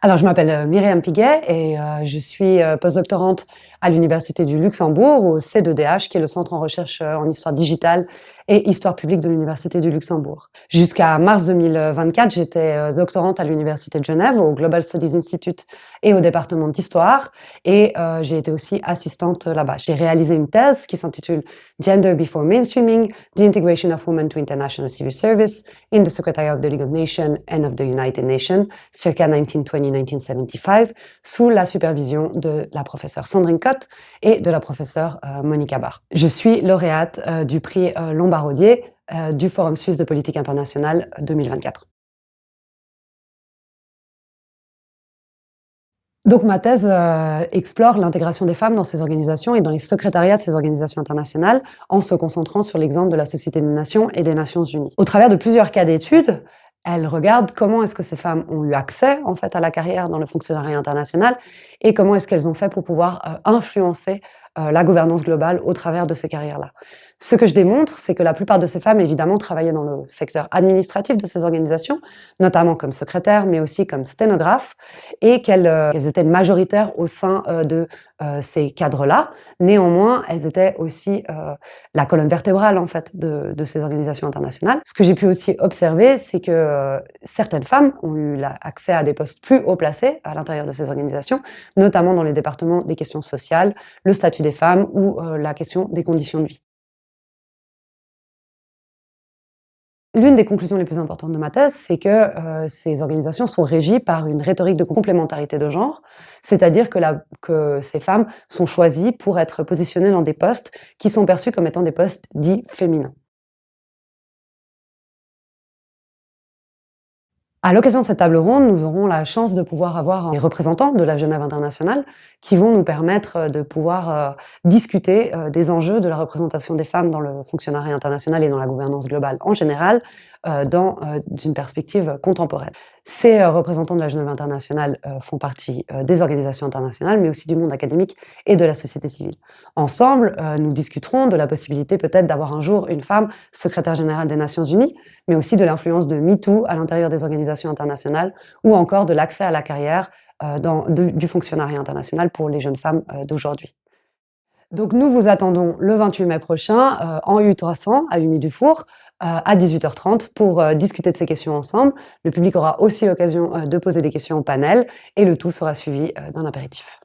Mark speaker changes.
Speaker 1: Alors, je m'appelle Myriam Piguet et je suis postdoctorante à l'Université du Luxembourg, au C2DH, qui est le centre en recherche en histoire digitale et histoire publique de l'Université du Luxembourg. Jusqu'à mars 2024, j'étais doctorante à l'Université de Genève, au Global Studies Institute et au département d'histoire, et j'ai été aussi assistante là-bas. J'ai réalisé une thèse qui s'intitule Gender Before Mainstreaming: The Integration of Women to International Civil Service in the Secretariat of the League of Nations and of the United Nations, circa 1920-1975, sous la supervision de la professeure Sandrine Cotte et de la professeure Monica Barr. Je suis lauréate du prix Lombardier du Forum suisse de politique internationale 2024. Donc ma thèse explore l'intégration des femmes dans ces organisations et dans les secrétariats de ces organisations internationales, en se concentrant sur l'exemple de la Société des Nations et des Nations Unies. Au travers de plusieurs cas d'études, elle regarde comment est-ce que ces femmes ont eu accès en fait à la carrière dans le fonctionnariat international et comment est-ce qu'elles ont fait pour pouvoir influencer la gouvernance globale au travers de ces carrières-là. Ce que je démontre, c'est que la plupart de ces femmes, évidemment, travaillaient dans le secteur administratif de ces organisations, notamment comme secrétaires, mais aussi comme sténographes, et qu'elles étaient majoritaires au sein de ces cadres-là. Néanmoins, elles étaient aussi la colonne vertébrale en fait de ces organisations internationales. Ce que j'ai pu aussi observer, c'est que certaines femmes ont eu accès à des postes plus haut placés à l'intérieur de ces organisations, notamment dans les départements des questions sociales, le statut des femmes ou la question des conditions de vie. L'une des conclusions les plus importantes de ma thèse, c'est que ces organisations sont régies par une rhétorique de complémentarité de genre, c'est-à-dire que ces femmes sont choisies pour être positionnées dans des postes qui sont perçus comme étant des postes dits féminins. À l'occasion de cette table ronde, nous aurons la chance de pouvoir avoir des représentants de la Genève internationale qui vont nous permettre de pouvoir discuter des enjeux de la représentation des femmes dans le fonctionnariat international et dans la gouvernance globale en général, dans une perspective contemporaine. Ces représentants de la Genève internationale font partie des organisations internationales, mais aussi du monde académique et de la société civile. Ensemble, nous discuterons de la possibilité peut-être d'avoir un jour une femme secrétaire générale des Nations Unies, mais aussi de l'influence de MeToo à l'intérieur des organisations internationales, ou encore de l'accès à la carrière du fonctionnariat international pour les jeunes femmes d'aujourd'hui. Donc nous vous attendons le 28 mai prochain en U300 à Unis-du-Four à 18h30 pour discuter de ces questions ensemble. Le public aura aussi l'occasion de poser des questions au panel et le tout sera suivi d'un apéritif.